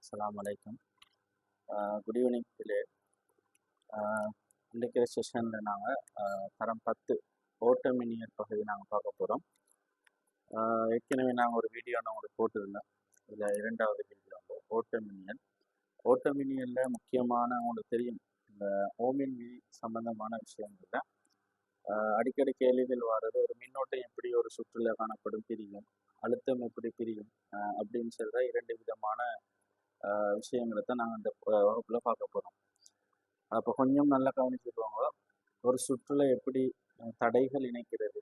அஸ்ஸலாமு அலைக்கும். Good evening பிள்ளை. இன்றைக்கு செஷனில் நாங்கள் தரம் 10 ஓட்டமினியல் பகுதி நாங்கள் பார்க்க போகிறோம். ஏற்கனவே நாங்கள் ஒரு வீடியோ நான் உங்களுக்கு போட்டிருந்தேன். இதில் இரண்டாவது வீடியோ வந்து ஓட்டமினியல். ஓட்டமினியலில் முக்கியமான உங்களுக்கு தெரியும் இந்த ஓமின் விதி சம்பந்தமான விஷயங்கள்ல அடிக்கடி கேள்விகள் வர்றது, ஒரு மின்னோட்டம் எப்படி ஒரு சுற்றுல காணப்படும் பிரியும், அழுத்தம் எப்படி பிரியும் அப்படின்னு சொல்கிற இரண்டு விதமான விஷயங்களை தான் நாங்கள் இந்த வகுப்பில் பார்க்க போகிறோம். அப்போ கொஞ்சம் நல்லா கவனிச்சுக்கோங்க. ஒரு சுற்றுல எப்படி தடைகள் இணைக்கிறது,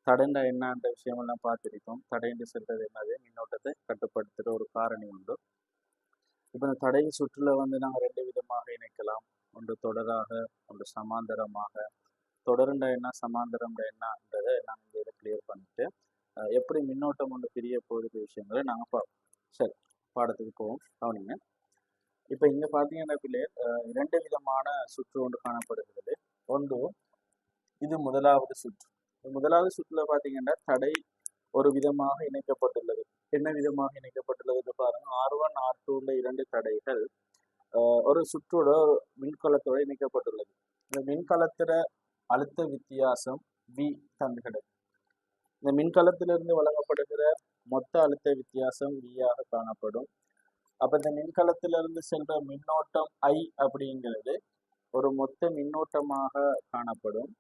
தடைண்டா என்னன்ற விஷயமெல்லாம் பார்த்துருக்கோம். தடைந்து செல்றது என்னது, மின்னோட்டத்தை கட்டுப்படுத்துகிற ஒரு காரணி உண்டு. இப்போ இந்த தடை சுற்றுல வந்து நாங்கள் ரெண்டு விதமாக இணைக்கலாம். ஒன்று தொடராக, ஒன்று சமாந்தரமாக. தொடருண்டா என்ன, சமாந்தரம்டா என்னன்றதை நாங்கள் இதை கிளியர் பண்ணிட்டு எப்படி மின்னோட்டம் ஒன்று பிரிய போகிற விஷயங்களை நாங்கள் பார்ப்போம். சரி, பாடத்துக்கு போவோம். கவனிங்க. இப்போ இங்கே பார்த்தீங்கன்னா பிள்ளைகள் இரண்டு விதமான சுற்று ஒன்று காணப்படுகிறது. ஒன்று இது முதலாவது சுற்று. முதலாவது சுற்றுல பார்த்தீங்கன்னா தடை ஒரு விதமாக இணைக்கப்பட்டுள்ளது. என்ன விதமாக இணைக்கப்பட்டுள்ளது பாருங்க. R1 R2 இரண்டு தடைகள் ஒரு சுற்றோட மின்கலத்தோட இணைக்கப்பட்டுள்ளது. இந்த மின்கலத்தில அழுத்த வித்தியாசம் V தந்துகிறது. இந்த மின்கலத்திலிருந்து வழங்கப்படுகிற மொத்த அழுத்த வித்தியாசம் V ஆக காணப்படும். அப்ப இந்த மின்கலத்திலிருந்து சென்ற மின்னோட்டம் I அப்படிங்கிறது ஒரு மொத்த மின்னோட்டமாக காணப்படும்.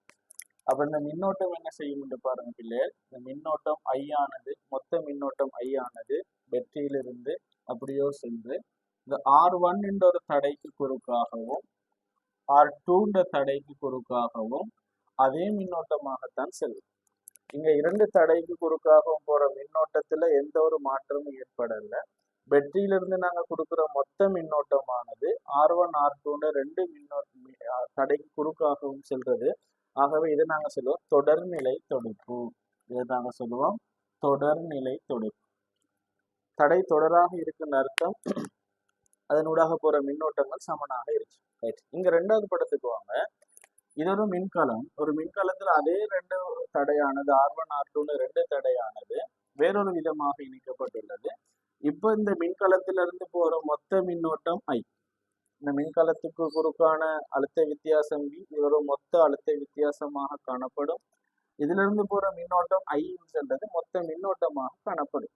அப்ப இந்த மின்னோட்டம் என்ன செய்யும் என்று பாருங்க பிள்ளைகள். இந்த மின்னோட்டம் I ஆனது, மொத்த மின்னோட்டம் I ஆனது வெற்றியிலிருந்து அப்படியோ சென்று இந்த R1 என்ற ஒரு தடைக்கு குறுக்காகவும் R2 என்ற தடைக்கு குறுக்காகவும் அதே மின்னோட்டமாகத்தான் செல்லும். இங்க இரண்டு தடைக்கு குறுக்காகவும் போற மின்னோட்டத்துல எந்த ஒரு மாற்றமும் ஏற்படல. வெற்றியிலிருந்து நாங்க கொடுக்குற மொத்த மின்னோட்டமானது R1 R2 ரெண்டு தடைக்கு குறுக்காகவும் செல்றது. ஆகவே இதை நாங்க சொல்லுவோம் தொடர்நிலை தொடுப்பு. இதை நாங்க சொல்லுவோம் தொடர்நிலை தொடுப்பு. தடை தொடராக இருக்குன்னு அர்த்தம், அதனூடாக போற மின்னோட்டங்கள் சமனாக இருக்கு. ரைட். இங்க ரெண்டாவது படத்துக்கு வாங்க. இது ஒரு மின்கலம். ஒரு மின்கலத்துல அதே ரெண்டு தடையானது R1 R2 ரெண்டு தடையானது வேறொரு விதமாக இணைக்கப்பட்டுள்ளது. இப்போ இந்த மின்கலத்திலிருந்து போற மொத்த மின்னோட்டம் I. இந்த மின்கலத்துக்கு குறுக்கான அழுத்த வித்தியாசம் V, இது ஒரு மொத்த அழுத்த வித்தியாசமாக காணப்படும். இதிலிருந்து போற மின்னோட்டம் I சென்றது மொத்த மின்னோட்டமாக காணப்படும்.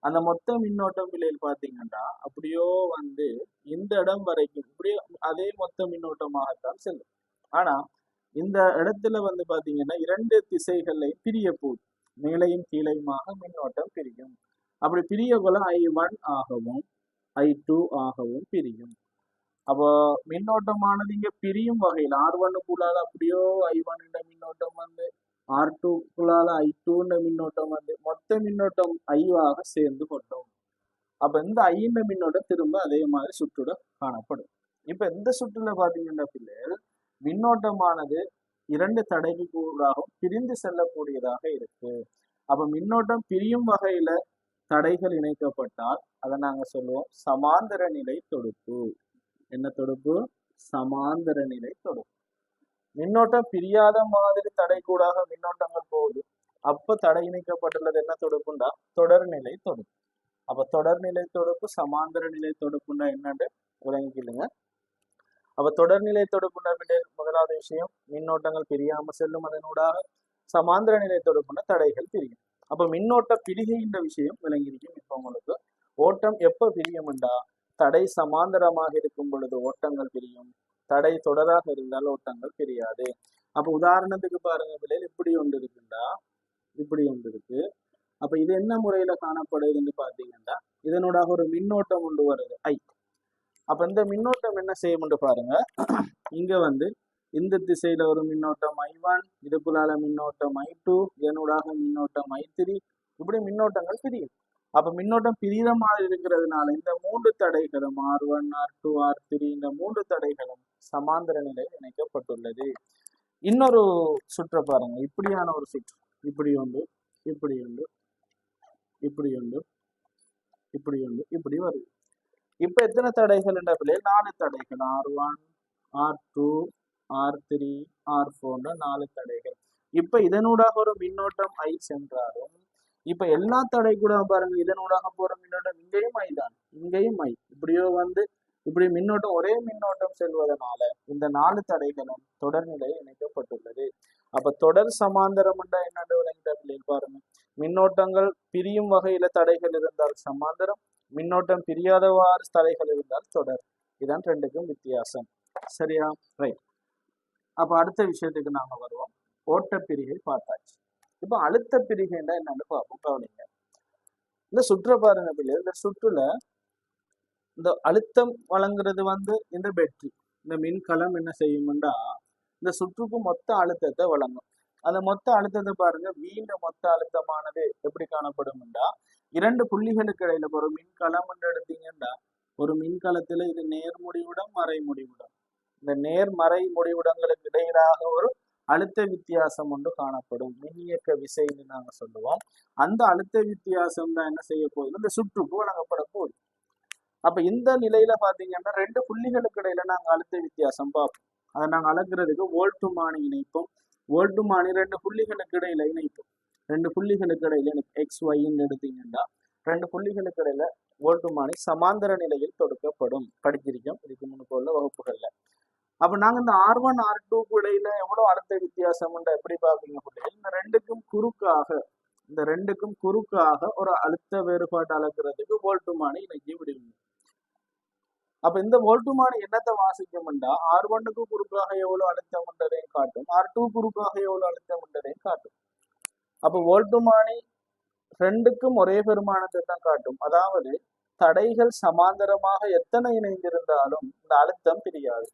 அந்த மொத்த மின்னோட்டம் விலையில் பார்த்தீங்கன்னா அப்படியோ வந்து இந்த இடம் வரைக்கும் இப்படியோ அதே மொத்த மின்னோட்டமாகத்தான் செல்லும். ஆனா இந்த இடத்துல வந்து பாத்தீங்கன்னா இரண்டு திசைகளை பிரிய போகுது. மேலையும் கீழையுமாக மின்னோட்டம் பிரியும். அப்படி பிரியக்குள்ள I1 ஆகவும் I2 ஆகவும் பிரியும். அப்போ மின்னோட்டமானது இங்க பிரியும் வகையில் R1க்குள்ளால அப்படியோ I1 என்ற மின்னோட்டம் வந்து, R2க்குள்ளால I2 என்ற மின்னோட்டம் வந்து மொத்த மின்னோட்டம் I-ஆக சேர்ந்து கொண்டோம். அப்ப இந்த I என்ற மின்னோட்டம் திரும்ப அதே மாதிரி சுற்றுல காணப்படும். இப்ப இந்த சுற்றுல பாத்தீங்கன்னா பிள்ளைகள் மின்னோட்டமானது இரண்டு தடைக்கு கூடாகவும் பிரிந்து செல்லக்கூடியதாக இருக்கு. அப்ப மின்னோட்டம் பிரியும் வகையில தடைகள் இணைக்கப்பட்டால் அதை நாங்க சொல்லுவோம் சமாந்தர நிலை தொடுப்பு. என்ன தொடுப்பு? சமாந்தர நிலை தொடுப்பு. மின்னோட்டம் பிரியாத மாதிரி தடை கூடாக மின்னோட்டங்கள் போகுது. அப்ப தடை இணைக்கப்பட்டுள்ளது என்ன தொடுப்புண்டா? தொடர்நிலை தொடுப்பு. அப்ப தொடர்நிலை தொடுப்பு சமாந்தர நிலை தொடுப்புண்டா என்னன்னு விளங்கிக்கிடுங்க. அப்ப தொடர்நிலை தொடுப்புண்டா முதலாவது விஷயம் மின்னோட்டங்கள் பிரியாம செல்லும். அதனூடாக சமாந்தர நிலை தொடுப்புண்டா தடைகள் பிரியும். அப்ப மின்னோட்ட பிரிகின்ற விஷயம் விளங்கியிருக்கும். இப்ப உங்களுக்கு ஓட்டம் எப்ப பிரியும்டா, தடை சமாந்தரமாக இருக்கும் பொழுது ஓட்டங்கள் பிரியும், தடை தொடராக இருந்தால் ஓட்டங்கள் பிரியாது. அப்ப உதாரணத்துக்கு பாருங்க பிள்ளைகள், இப்படி ஒன்று இருக்குண்டா, இப்படி ஒன்று இருக்கு. அப்ப இது என்ன முறையில காணப்படுதுன்னு பாத்தீங்கன்னா இதனூடாக ஒரு மின்னோட்டம் கொண்டு வருது I. அப்ப இந்த மின்னோட்டம் என்ன செய்யும் பாருங்க. இங்க வந்து இந்த திசையில ஒரு மின்னோட்டம் I1, இதுக்குள்ளால மின்னோட்டம் I2, இதனூடாக மின்னோட்டம் I3, இப்படி மின்னோட்டங்கள் பிரியும். அப்ப மின்னோட்டம் பிரிகிற மாதிரி இருக்கிறதுனால இந்த மூன்று தடைகளும் R1 R2 R3 இந்த மூன்று தடைகளும் சமாந்தர நிலையில் இணைக்கப்பட்டுள்ளது. இன்னொரு சுற்ற பாருங்க. இப்படியான ஒரு சுற்று. இப்படி ஒன்று, இப்படி ஒன்று, இப்படி ஒன்று, இப்படி ஒன்று, இப்படி வருது. இப்ப எத்தனை தடைகள் என்ற பிள்ளைகள்? 4 தடைகள். R1 R2 R3 R4 4 தடைகள். இப்ப இதனூடாக ஒரு மின்னோட்டம் I சென்றாலும் இப்ப எல்லா தடை கூட பாருங்க இதனூடாக போற மின்னோட்டம் இங்கேயும் I தான், இங்கேயும் I, இப்படி எப்படியோ வந்து இப்படி மின்னோட்டம் ஒரே மின்னோட்டம் செல்வதனால இந்த 4 தடைகளும் தொடர்நிலை இணைக்கப்பட்டுள்ளது. அப்ப தொடர் சமாந்தரம் என்னன்னு விளங்கிட்ட பாருங்க. மின்னோட்டங்கள் பிரியும் வகையில தடைகள் இருந்தால் சமாந்தரம், மின்னோட்டம் பிரியாதவாறு தடைகள் இருந்தால் தொடர். இதான் ரெண்டுக்கும் வித்தியாசம். சரியா? ரைட். அப்ப அடுத்த விஷயத்துக்கு நாங்க வருவோம். ஓட்ட பிரிகை பார்த்தாச்சு. இப்ப அழுத்த பிரிகைன்னா என்னன்னு பார்ப்போம். கவனிங்க. இந்த சுற்ற பாருங்க பிள்ளைகள். இந்த சுற்றுல இந்த அழுத்தம் வழங்குறது வந்து இந்த பேட்டரி, இந்த மின்கலம் என்ன செய்யும்டா இந்த சுற்றுக்கு மொத்த அழுத்தத்தை வழங்கும். அந்த மொத்த அழுத்தத்தை பாருங்க. வீண்ட மொத்த அழுத்தமானது எப்படி காணப்படும்டா 2 புள்ளிகளுக்கு இடையில ஒரு மின்கலம் எடுத்தீங்கன்னா ஒரு மின்கலத்துல இது நேர்முடிவுடம் மறைமுடிவுடம். இந்த நேர்மறை முடிவுடங்களுக்கு இடையிலாக ஒரு அழுத்த வித்தியாசம் ஒன்று காணப்படும். மின்னியக்க விசைன்னு நாங்க சொல்லுவோம். அந்த அழுத்த வித்தியாசம் தான் என்ன செய்ய போகுது இந்த சுற்றுக்கு வழங்கப்பட போகுது. அப்ப இந்த நிலையில பாத்தீங்கன்னா 2 புள்ளிகளுக்கு இடையில நாங்க அழுத்த வித்தியாசம் பார்ப்போம். அதை நாங்க அளக்குறதுக்கு வோல்ட்டுமானி இணைப்போம். வோல்ட்டுமானி 2 புள்ளிகளுக்கு இடையில இணைப்போம். 2 புள்ளிகளுக்கு இடையில எக்ஸ் ஒய்ன்னு எடுத்தீங்கன்னா 2 புள்ளிகளுக்கு இடையில வோல்ட்டுமானி சமாந்தர நிலையில் தொடுக்கப்படும். படிச்சிருக்கோம் இதுக்கு முன்னுக்கு உள்ள வகுப்புகள்ல. அப்ப நாங்க இந்த R1 R2க்கு இடையில எவ்வளவு அழுத்த வித்தியாசம் எப்படி பாப்பீங்க பிள்ளைகள்? இந்த ரெண்டுக்கும் குறுக்காக ஒரு அழுத்த வேறுபாடு அளக்கிறதுக்கு வோல்ட்டுமானி இணைச்சி விடுவீங்க. அப்ப இந்த வோல்ட்டுமானி என்னத்தை வாசிக்கும்டா R1க்கு குறுக்காக எவ்வளவு அழுத்தம் உண்டதையும் காட்டும், R2 குறுக்காக எவ்வளவு அழுத்தம் உண்டதையும் காட்டும். அப்ப வோல்ட்டுமானி ரெண்டுக்கும் ஒரே பெருமானத்தை தான் காட்டும். அதாவது தடைகள் சமாந்தரமாக எத்தனை இணைந்திருந்தாலும் இந்த அழுத்தம் பிரியாது.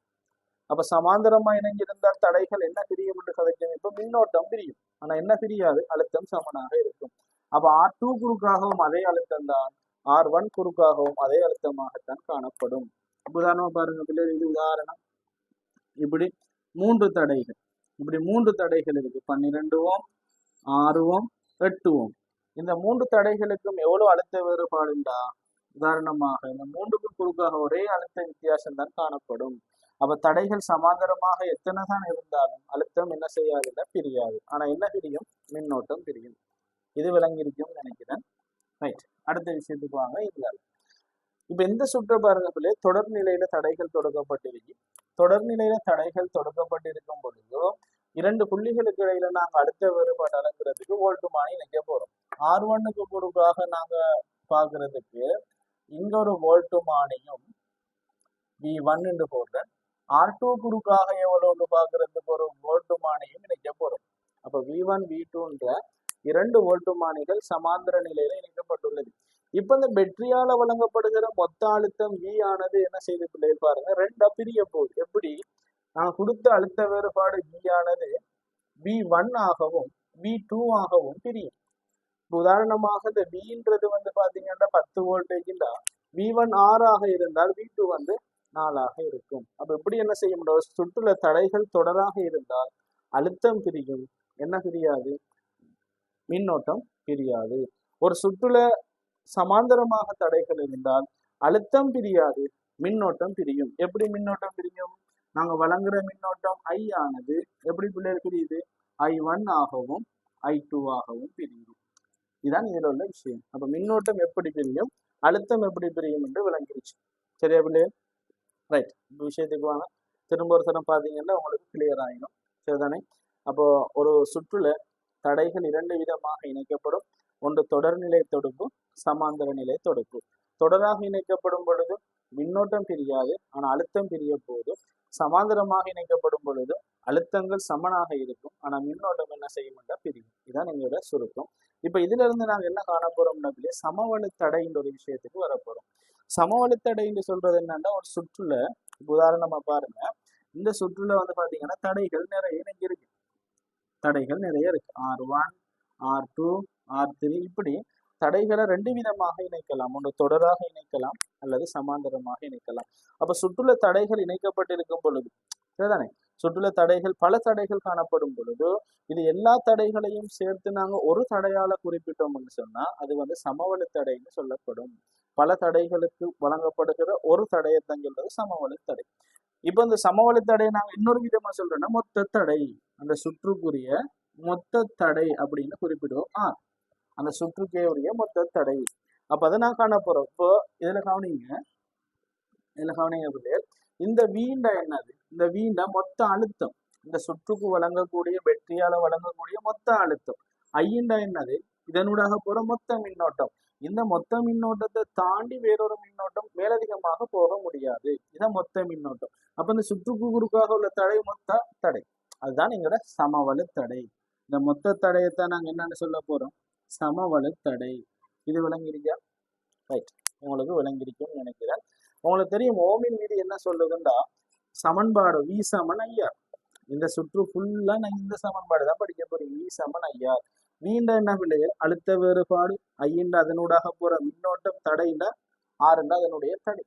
அப்ப சமாந்தரமா இணைஞ்சிருந்தால் தடைகள் என்ன பிரியும் என்று கதைக்கும். இப்ப மின்னோட்டம் பிரியும், ஆனா என்ன பிரியாது, அழுத்தம் சமனாக இருக்கும். அப்ப R2 குறுக்காகவும் அதே அழுத்தம் தான், R1 குறுக்காகவும் அதே அழுத்தமாகத்தான் காணப்படும். உதாரணமா பாருங்க பிள்ளைகள், இது உதாரணம். இப்படி 3 தடைகள், இப்படி 3 தடைகள் இருக்கு. 12 ஓம், 6 ஓம், 8 ஓம். இந்த 3 தடைகளுக்கும் எவ்வளவு அழுத்த வேறுபாடுண்டா உதாரணமாக இந்த 3க்கும் குறுக்காக ஒரே அழுத்த வித்தியாசம் தான் காணப்படும். அப்ப தடைகள் சமாந்தரமாக எத்தனை தான் இருந்தாலும் அழுத்தம் என்ன செய்யாதுன்னா பிரியாது. ஆனா என்ன பிரியும்? மின்னோட்டம் பிரியும். இது விளங்கியிருக்கும் நினைக்கிறேன். ரைட். அடுத்த விஷயத்துக்கு வாங்க. இதுல இப்ப இந்த சுற்று பாருங்க பிள்ளை, தொடர்நிலையில தடைகள் தொடுக்கப்பட்டிருக்கு. தொடர்நிலையில தடைகள் தொடுக்கப்பட்டிருக்கும் பொழுதோ 2 புள்ளிகளுக்கு இடையில நாங்க அடுத்த வேறுபாடு அளக்கிறதுக்கு வோல்ட்டுமானி இணைக்க போறோம். R1க்கு குறுக்காக நாங்க பாக்குறதுக்கு இங்க ஒரு வோல்ட்டுமானியும் V1 என்று போடுறேன். R2 குறுக்காக எவ்வளவு பாக்குறதுக்கு ஒரு வோல்ட்டுமானியும் இணைக்க போறோம். அப்ப V1 V2ன்ற 2 வோல்ட்டுமானிகள் சமாந்தர நிலையில இணைக்கப்பட்டுள்ளது. இப்ப இந்த பேட்டரியால வழங்கப்படுகிற மொத்த அழுத்தம் V ஆனது என்ன செய்து பிள்ளைகள் பாருங்க 2 பிரிய போகுது. எப்படி? நான் கொடுத்த அழுத்த வேறுபாடு V ஆனது V1 ஆகவும் V2 ஆகவும் பிரியும். உதாரணமாக இந்த Vன்றது வந்து பாத்தீங்கன்னா 10 வோல்டேஜ்ல V1 6 ஆக இருந்தால் V2 வந்து 4 ஆக இருக்கும். அப்ப எப்படி என்ன செய்ய முடியும்? சுற்றுல தடைகள் தொடராக இருந்தால் அழுத்தம் பிரியும், என்ன பிரியாது? மின்னோட்டம் பிரியாது. ஒரு சுற்றுல சமாந்தரமாக தடைகள் இருந்தால் அழுத்தம் பிரியாது, மின்னோட்டம் பிரியும். எப்படி மின்னோட்டம் பிரியும்? நாங்க வழங்குற மின்னோட்டம் I ஆனது எப்படி பிள்ளைகள் பிரியுது? I1 ஆகவும் I2 ஆகவும் பிரியும். இதுதான் இதுல உள்ள விஷயம். அப்ப மின்னோட்டம் எப்படி பிரியும், அழுத்தம் எப்படி பிரியும் என்று விளங்கிடுச்சு. சரியா பிள்ளைகள்? ரைட். இந்த விஷயத்துக்கு வாங்க. திரும்ப ஒரு தரம் பாத்தீங்கன்னா உங்களுக்கு கிளியர் ஆகிடும். சரிதானே? அப்போ ஒரு சுற்றுல தடைகள் 2 விதமாக இணைக்கப்படும். ஒன்று தொடர்நிலை தொடுப்பு, சமாந்தர நிலை தொடுப்பு. தொடராக இணைக்கப்படும் பொழுது மின்னோட்டம் பிரியாது, ஆனா அழுத்தம் பிரிய போதும். சமாந்தரமாக இணைக்கப்படும் பொழுது அழுத்தங்கள் சமனாக இருக்கும், ஆனா மின்னோட்டம் என்ன செய்யும் பிரியும். இதுதான் எங்களோட சுருக்கம். இப்ப இதுல இருந்து நாங்க என்ன காண போறோம்னா சமவெளி தடைன்ற ஒரு விஷயத்துக்கு வரப்போறோம். சமவெளி தடைன்னு சொல்றது என்னன்னா ஒரு சுற்றுல உதாரணமா பாருங்க. இந்த சுற்றுல வந்து பாத்தீங்கன்னா தடைகள் நிறைய இருக்கு. தடைகள் நிறைய இருக்கு. R1, R2, R3 இப்படி தடைகளை 2 விதமாக இணைக்கலாம். ஒன்று தொடராக இணைக்கலாம் அல்லது சமாந்தரமாக இணைக்கலாம். அப்ப சுற்றுல தடைகள் இணைக்கப்பட்டிருக்கும் பொழுது சரிதானே, சுற்றுல தடைகள் பல தடைகள் காணப்படும் பொழுது இது எல்லா தடைகளையும் சேர்த்து நாங்க ஒரு தடையால குறிப்பிட்டோம்னு சொன்னா அது வந்து சமவெளி தடைன்னு சொல்லப்படும். பல தடைகளுக்கு வழங்கப்படுகிற ஒரு தடையத்தான் சொல்றது சமவெளி தடை. இப்ப இந்த சமவெளி தடையை நாங்க இன்னொரு விதமா சொல்றோம்னா மொத்த தடை, அந்த சுற்றுக்குரிய மொத்த தடை அப்படின்னு குறிப்பிடுவோம். அந்த சுற்றுக்கே உரிய மொத்த தடை. அப்ப அதை நான் காண போறோம். இப்போ இதுல கவனிங்க, இதுல கவனிங்க பிள்ளைகள், இந்த வீண்ட என்னது? இந்த வீண்ட மொத்த அழுத்தம், இந்த சுற்றுக்கு வழங்கக்கூடிய வெற்றியால வழங்கக்கூடிய மொத்த அழுத்தம். ஐண்டா என்னது? இதனூடாக போற மொத்த மின்னோட்டம். இந்த மொத்த மின்னோட்டத்தை தாண்டி வேறொரு மின்னோட்டம் மேலதிகமாக போக முடியாது. இதான் மொத்த மின்னோட்டம். அப்ப இந்த சுற்றுக்கு குறுக்காக உள்ள தடை மொத்த தடை, அதுதான் எங்களோட சமவலு தடை. இந்த மொத்த தடையத்தான் நாங்க என்னன்னு சொல்ல போறோம்? சமவலு தடை. இது விளங்கிருக்கா? ரைட், உங்களுக்கு விளங்கிருக்கும்னு நினைக்கிறேன். உங்களுக்கு தெரியும் ஓமின் விதி என்ன சொல்லுதுண்டா, சமன்பாடு வி சமன் ஐஆர். இந்த சுற்று ஃபுல்லா நான் இந்த சமன்பாடு தான் படிக்க போறேன். We Saman IR. வீண்ட என்ன பிள்ளைகள்? அழுத்த வேறுபாடு. ஐயண்ட அதனூடாக போற மின்னோட்டம், தடையில ஆறுண்டா அதனுடைய தடை.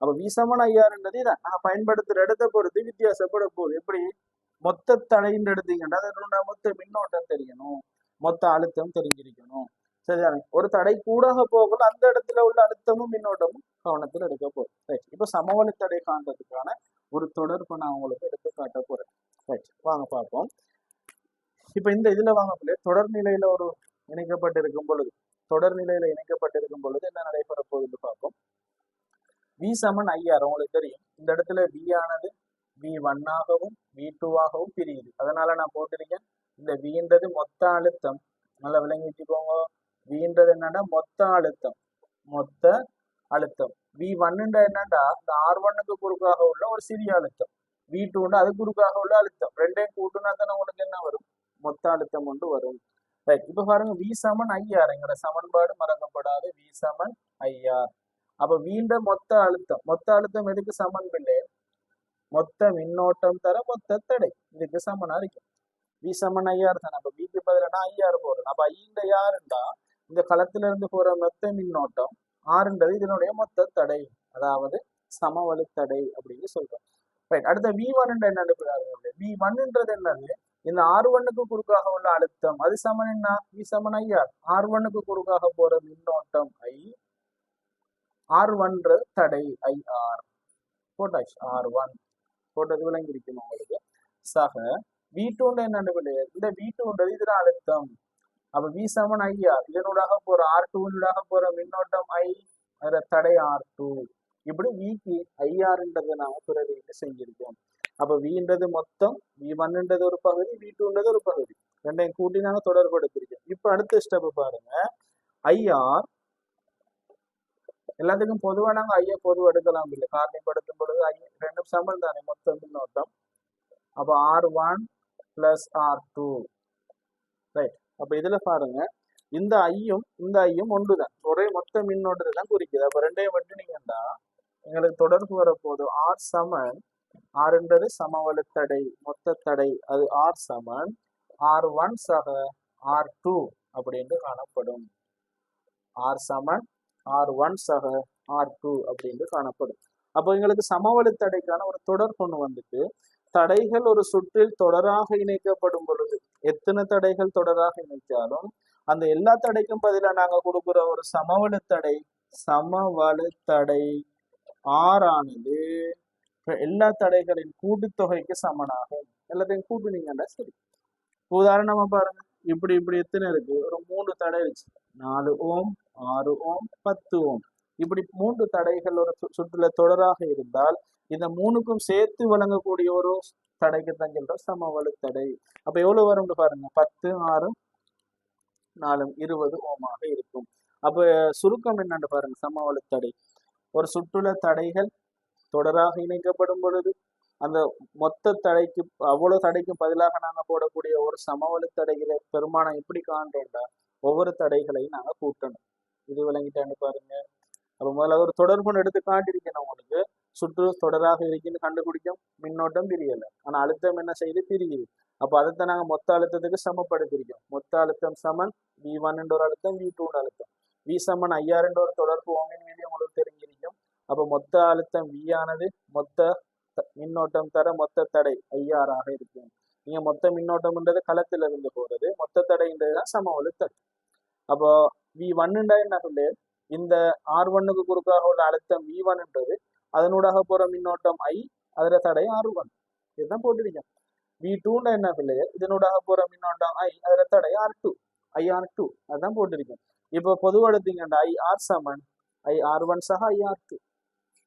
அப்ப வி சமன் ஐஆர்ன்றது இதான் நான் பயன்படுத்துற இடத்தை பொறுத்து வித்தியாசப்பட போகுது. எப்படி? மொத்த தடைன்னு எடுத்தீங்கன்னா அதனோட மொத்த மின்னோட்டம் தெரியணும், மொத்த அழுத்தம் தெரிஞ்சிருக்கணும். சரிதானே? ஒரு தடை கூடாக போகல, அந்த இடத்துல உள்ள அழுத்தமும் மின்னோட்டமும் கவனத்தில் எடுக்க போறோம். ரைட், இப்போ சமவெளி தடை காண்றதுக்கான ஒரு தொடர்பு நான் உங்களுக்கு எடுத்து காட்ட போறேன். ரைட், வாங்க பார்ப்போம். இப்ப இந்த இதுல வாங்க பிள்ளை, தொடர்நிலையில ஒரு இணைக்கப்பட்டிருக்கும் பொழுது, தொடர்நிலையில இணைக்கப்பட்டிருக்கும் பொழுது என்ன நடைபெற போகுதுன்னு பார்ப்போம். வி சமன் ஐஆர் உங்களுக்கு தெரியும். இந்த இடத்துல வி ஆனது V1 ஆகவும் V2 ஆகவும் பிரியுது. அதனால நான் போட்டிருக்கேன், இந்த வின்றது மொத்த அழுத்தம். நல்லா விளங்கி வச்சுக்கோங்க. வின்றது என்னன்னா மொத்த அழுத்தம், மொத்த அழுத்தம். V1 என்னன்னா இந்த R1க்கு குறுக்காக உள்ள ஒரு சிறிய அழுத்தம். V2 அது குறுக்காக உள்ள அழுத்தம். ரெண்டையும் கூட்டுனா தானே உங்களுக்கு என்ன வரும்? மொத்த அழுத்தம் ஒன்று வரும். ரைட், இப்ப பாருங்க, வி சமன் ஐஆர் எங்கிற சமன்பாடு மறக்கப்படாது. We Saman IR. அப்ப வீண்ட மொத்த அழுத்தம், மொத்த அழுத்தம் எதுக்கு சமன் பிள்ளை? மொத்த மின்னோட்டம் தர மொத்த தடை, இதுக்கு சமனா இருக்கும். வி சமன் ஐஆர் தானே. அப்ப விக்கு பதிலாக ஐஆர் போறேன். அப்ப ஐந்த யாருண்டா இந்த களத்துல இருந்து போற மொத்த மின்னோட்டம், ஆறுன்றது இதனுடைய மொத்த தடை, அதாவது சமவெளி தடை அப்படின்னு சொல்றோம். ரைட், அடுத்த V1 என்னன்னு V1ன்றது என்னது? இந்த R1க்கு குறுக்காக உள்ள அழுத்தம், அது சமன் என்ன? We Saman IR. R1க்கு குறுக்காக போற மின்னோட்டம் I, R1 தடை IR போட்டாச்சு. R1 போட்டது விளங்கி இருக்கணும் உங்களுக்கு. சக V2 என்னன்னு பிள்ளைகள்? இந்த V2 இதுல அழுத்தம். அப்ப வி சமன் ஐஆர், இதனூடாக போற R2 போற மின்னோட்டம் I, அதுல தடை R2. இப்படி விக்கு ஐஆர்ன்றதை நாம பிரதிட்டு செஞ்சிருக்கோம். அப்ப வின்றது மொத்தம், V1ன்றது ஒரு பகுதி, V2ன்றது ஒரு பகுதி, ரெண்டையும் கூட்டி நாங்க தொடர்படுத்திருக்கோம். இப்ப அடுத்த ஸ்டெப் பாருங்க, ஐஆர் எல்லாத்துக்கும் பொதுவா நாங்க ஐயா பொதுவா எடுக்கலாம் இல்லை, காரணிப்படுத்தும் பொழுது ஐ ரெண்டும் சமன் தானே மொத்த மின்னோட்டம். அப்ப R1 பிளஸ் R2. ரைட், அப்ப இதுல பாருங்க, இந்த ஐயும் இந்த ஐயும் ஒன்றுதான், ஒரே மொத்த மின்னோட்டத்தை தான் குறிக்குது. அப்ப ரெண்டையும் வெட்டினீங்கன்னா எங்களுக்கு தொடர்பு வரப்போது R சமன், ஆறுன்றது சமவெளி தடை, மொத்த தடை, அது R சமன் R1 சக R2 அப்படின்னு காணப்படும். R சமன் R1 சக R2 அப்படின்னு காணப்படும். அப்போ எங்களுக்கு சமவெளி தடைக்கான ஒரு தொடர் கொண்டு வந்துட்டு, தடைகள் ஒரு சுற்றில் தொடராக இணைக்கப்படும் பொழுது, எத்தனை தடைகள் தொடராக இணைச்சாலும் அந்த எல்லா தடைக்கும் பதிலாக நாங்க கொடுக்குற ஒரு சமவெளி தடை, சமவெளி தடை R ஆனது எல்லா தடைகளின் கூட்டுத்தொகைக்கு சமனாகும். எல்லாத்தையும் கூட்டுனீங்கன்னா சரி. உதாரணமா பாருங்க, இப்படி இப்படி எத்தனை இருக்கு? ஒரு 3 தடை வச்சு, 4 ஓம், 6 ஓம், 10 ஓம், இப்படி 3 தடைகள் ஒரு சுற்றுல தொடராக இருந்தால் இந்த 3க்கும் சேர்த்து வழங்கக்கூடிய ஒரு தடைக்கு தான் சொல்ற சமவெளி தடை. அப்ப எவ்வளவு வரும்னு பாருங்க, 10 6 4 20 ஓமாக இருக்கும். அப்ப சுருக்கம் என்னன்னு பாருங்க, சமவெளி தடை ஒரு சுற்றுல தடைகள் தொடராக இணைக்கப்படும் பொழுது அந்த மொத்த தடைக்கு, அவ்வளவு தடைக்கும் பதிலாக நாங்க போடக்கூடிய ஒரு சமவெளி தடைகளை பெருமானம் எப்படி காண்றோம்டா, ஒவ்வொரு தடைகளையும் நாங்க கூட்டணும். இது விளங்கிட்டான்னு பாருங்க. அப்ப முதல்ல ஒரு தொடர்பு எடுத்து காட்டிருக்கணும் உங்களுக்கு. சுற்று தொடராக இருக்குன்னு கண்டுபிடிக்கும், மின்னோட்டம் பிரியலை, ஆனா அழுத்தம் என்ன செய்யுது? பிரியுது. அப்ப அதைத்தான் நாங்க மொத்த அழுத்தத்துக்கு சமப்படுத்திருக்கோம். மொத்த அழுத்தம் சமன் V1 என்ற ஒரு அழுத்தம், V2 அழுத்தம். V சமன் IR என்ற ஒரு தொடர்பு ஓமின் மீது உங்களுக்கு தெரிஞ்சிருக்கும். அப்ப மொத்த அழுத்தம் V ஆனது மொத்த மின்னோட்டம் தர மொத்த தடை IR ஆக இருக்கும். நீங்க மொத்த மின்னோட்டம்ன்றது களத்துல இருந்து போறது, மொத்த தடைன்றதுதான் சமவெளி தடை. அப்போ V1 என்ன சொல்லு? இந்த R1க்கு குறுக்காக உள்ள அழுத்தம் V1ன்றது, அதனூடாக போற மின்னோட்டம் I, அதுல தடை R1, இதுதான் போட்டிருக்கேன். V2 என்ன பிள்ளைகள்? இதனூடாக போற மின்னோட்டம் I, அதுல தடை R2, IR2, அதுதான் போட்டிருக்கேன். இப்போ பொதுவா எடுத்தீங்கன்னா IR சமன் IR1 சக IR2.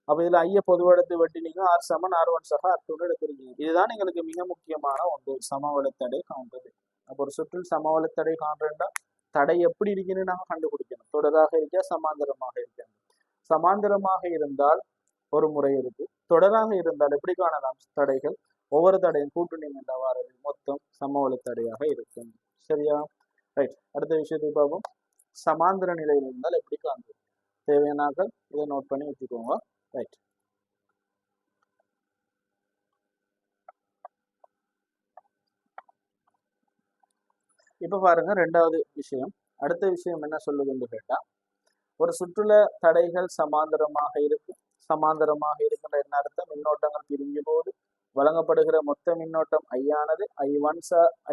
அப்ப இதுல ஐய பொதுவெடுத்து வெட்டினீங்க ஆர் சமன் R1 சக R2 எடுத்திருக்கீங்க. இதுதான் எங்களுக்கு மிக முக்கியமான ஒன்று, சமவெளித்தடை காண்றது. அப்போ ஒரு சுற்றில் சமவெளித்தடை காண்றா தடை எப்படி இருக்குன்னு நாங்க கண்டுபிடிக்கணும். தொடராக இருக்கா சமாந்தரமாக இருக்கா? சமாந்தரமாக இருந்தால் ஒரு முறை இருக்கு, தொடராக இருந்தால் எப்படி காணலாம் தடைகள்? ஒவ்வொரு தடையும் கூட்டுனீங்க வாரது மொத்தம் சமவெளித்தடையாக இருக்கும். சரியா? ரைட். அடுத்த விஷயத்துக்கு பார்ப்போம். சமாந்தர நிலையில் இருந்தால் எப்படி காண்றது? தேவையானாக்கள் இதை நோட் பண்ணி வச்சுக்கோங்க. ரைட். இப்ப பாருங்க ரெண்டாவது விஷயம். அடுத்த விஷயம் என்ன சொல்லுதுன்னு கேட்டா, ஒரு சுற்றுல தடைகள் சமாந்தரமாக இருக்கு. சமாந்தரமாக இருக்கின்ற என்ன அர்த்தம்? மின்னோட்டங்கள் பிரிஞ்சு போது வழங்கப்படுகிற மொத்த மின்னோட்டம் ஐயானது I1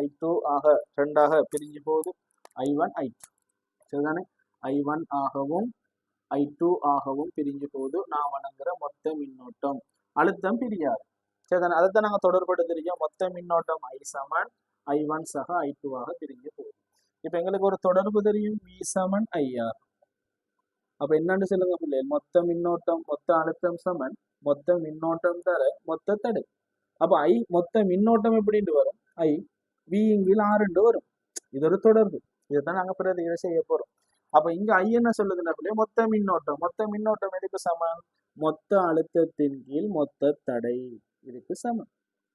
I2 ஆக ரெண்டாக பிரிஞ்சு போகுது. I1 I2 சரிதானே? I1 ஆகவும் I2 ஆகவும் பிரிஞ்சு போது நான் வழங்குற மொத்த மின்னோட்டம். அழுத்தம் பிரியாது. சரிதானே? அதைத்தான் நாங்க தொடர்படுத்திருக்கோம். மொத்த மின்னோட்டம் I சமன் I1 சக I2 ஆக பிரிஞ்சு போகுது. இப்ப எங்களுக்கு ஒரு தொடர்பு தெரியும், V சமன் IR. அப்ப என்னன்னு சொல்லுங்க பிள்ளைகள்? மொத்த மின்னோட்டம் மொத்த அழுத்தம் சமன் மொத்த மின்னோட்டம் தர மொத்த தடை. அப்ப மொத்த மின்னோட்டம் எப்படின்னு வரும்? V இங்கில் R வரும். இது ஒரு தொடர்பு. இதைத்தான் நாங்க பிரதிகளை செய்ய போறோம். அப்ப இங்க என்ன சொல்லுதுன்னா பிள்ளைய மொத்த மின்னோட்டம். மொத்த மின்னோட்டம் எதுக்கு சமன்? மொத்த அழுத்தத்தின் கீழ் மொத்த தடை இதுக்கு சமன்.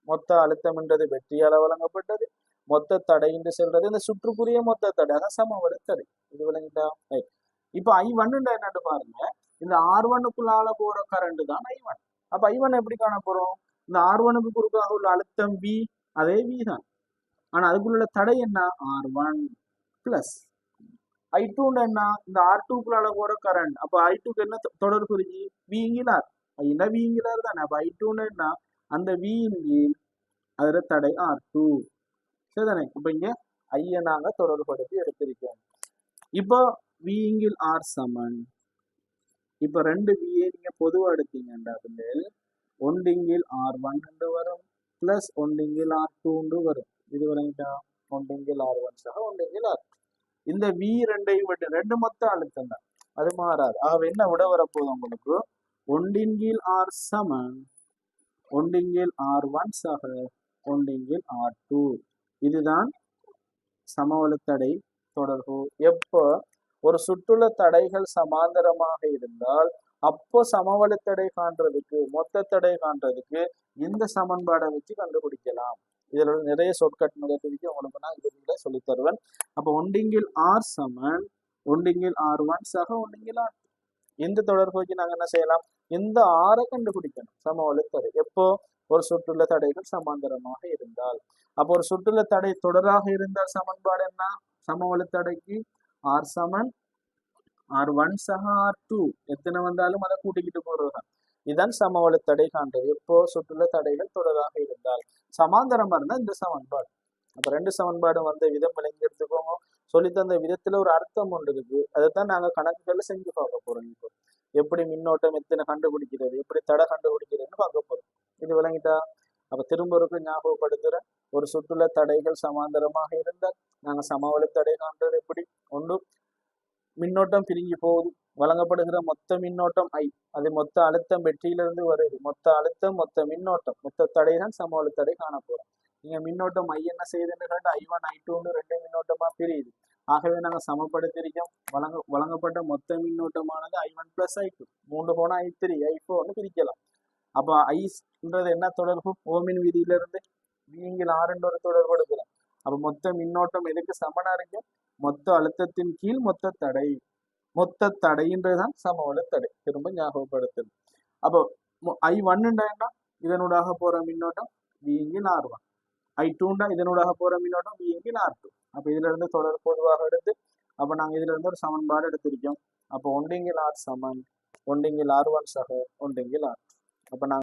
மொத்த அழுத்தம்ன்றது வெற்றியால வழங்கப்பட்டது, மொத்த தடை என்று சொல்றது இந்த சுற்றுக்குரிய மொத்த தடை, அதான் சமவெளித்தடை. இது விளங்கிட்டா? இப்ப I1 என்னன்னு பாருங்க. இந்த R1க்குள்ளால போற கரண்ட் தான் I1. அப்ப I1 எப்படி காண போறோம்? இந்த R1க்கு குறுக்காக உள்ள அழுத்தம் V, அதே V தான். ஆனா அதுக்குள்ள தடை என்ன? R1 பிளஸ் I2 என்ன? இந்த R2க்குள்ளால போற கரண்ட். அப்ப I2க்கு என்ன தொடர்பு இருக்கு? V இங்கில் R. V இங்கில் R தானே. அப்ப I2 என்ன? அந்த V இங்கில் அதுல தடை R2. சரிதானே? இப்ப இங்க ஐய நாங்க தொடர்படுத்தி எடுத்திருக்கோம். இப்போ V இங்கில் R சமன். இப்ப ரெண்டு V நீங்க பொதுவா எடுத்தீங்கன்னா ஒன்றிங்கில் R1 வரும் பிளஸ் ஒன்றிங்கில் R2 வரும். இது விளங்கிட்டா? ஒன்றிங்கில் R1 சக ஒன்றிங்கில் R2. இந்த V ரெண்டையும் விட்டு ரெண்டு மொத்த அழுத்தம் தான், அது மாறாது. ஆகவே என்ன விட வரப்போகுது உங்களுக்கு? ஒன்றிங்கில் R சமன் ஒன்றிங்கில் R1 சக ஒன்றிங்கில் R2. இதுதான் சமவெளித்தடை தொடர்பு. எப்போ ஒரு சுற்றுல தடைகள் சமாந்தரமாக இருந்தால் அப்போ சமவெளித்தடை காண்றதுக்கு மொத்த தடை காண்றதுக்கு இந்த சமன்பாடை வச்சு கண்டுபிடிக்கலாம். இதுல நிறைய ஷார்ட்கட் மெத்தட் உங்களுக்கு நான் இதுல சொல்லி தருவேன். அப்ப ஒன்றிங்கில் R சமன் ஒன்றிங்கில் R1 சக ஒன்றிங்கில் R2. இந்த தொடர்பு வச்சு நாங்க என்ன செய்யலாம்? இந்த ஆரை கண்டுபிடிக்கணும் சமவெளித்தடை. எப்போ ஒரு சுற்றுல தடைகள் சமாந்தரமாக இருந்தால். அப்போ ஒரு சுற்றுல தடை தொடராக இருந்தால் சமன்பாடு என்ன? சமவெளித்தடைக்கு R சமன் R1 சக R2 எத்தனை வந்தாலும் அதை கூட்டிக்கிட்டு போறதுதான். இதுதான் சமவெளித்தடை காண்றது. எப்போ சுற்றுல தடைகள் தொடராக இருந்தால். சமாந்தரமா இருந்தா இந்த சமன்பாடு. அப்ப ரெண்டு சமன்பாடு வந்த விதம் விளங்கி எடுத்துக்கோங்க. சொல்லி தந்த விதத்துல ஒரு அர்த்தம் ஒன்று இருக்கு. அதைத்தான் நாங்க கணக்குகள்ல செஞ்சு பார்க்க போறோம். இப்போ எப்படி மின்னோட்டம் எத்தனை கண்டுபிடிக்கிறது, எப்படி தடை கண்டுபிடிக்கிறதுன்னு பார்க்க போறோம். இது விளங்கிட்டா? அப்ப திரும்ப ஒரு ஞாபகப்படுத்துறேன். ஒரு சுற்றுல தடைகள் சமாந்தரமாக இருந்தால் நாங்க சமவெளித்தடை காண்றது எப்படி? ஒன்று, மின்னோட்டம் பிரிஞ்சு போகுது, வழங்கப்படுகிற மொத்த மின்னோட்டம் I, அது மொத்த அழுத்தம் வெற்றியிலிருந்து வருது. மொத்த அழுத்தம் மொத்த மின்னோட்டம் மொத்த தடை தான் சமவெளித்தடை காண போறோம். நீங்க மின்னோட்டம் I என்ன செய்யுதுன்னு கேட்டா I1 I2 ரெண்டு மின்னோட்டமா பிரியுது. ஆகவே நாங்க சமப்படுத்திருக்கோம். வழங்கப்பட்ட மொத்த மின்னோட்டமானது I1 பிளஸ் I2. 3 போனா I3 I4 பிரிக்கலாம். அப்ப ஐன்றது என்ன தொடர்பு? ஓமின் விதியிலிருந்து வீங்கில் R ஒரு தொடர்பு எடுக்கலாம். அப்ப மொத்த மின்னோட்டம் எதுக்கு சமனா இருக்கு? மொத்த அழுத்தத்தின் கீழ் மொத்த தடை. மொத்த தடைன்றதுதான் சமவெளித்தடை. திரும்ப ஞாபகப்படுத்தல். அப்போ I1 என்ன? இதனூடாக போற மின்னோட்டம் வீங்கில் R1. I2 இதனூடாக போற மின்னோட்டம் வீங்கில் R2. அப்ப இதுல இருந்து தொடர் பொதுவாக எடுத்து அப்ப நாங்க இதுல இருந்து ஒரு சமன்பாடு எடுத்திருக்கோம். அப்போ ஒன்றிங்கில் R சமன் ஒன்றிங்கில் R1 சக ஒன்றிங்கில் R2. அப்ப நாங்க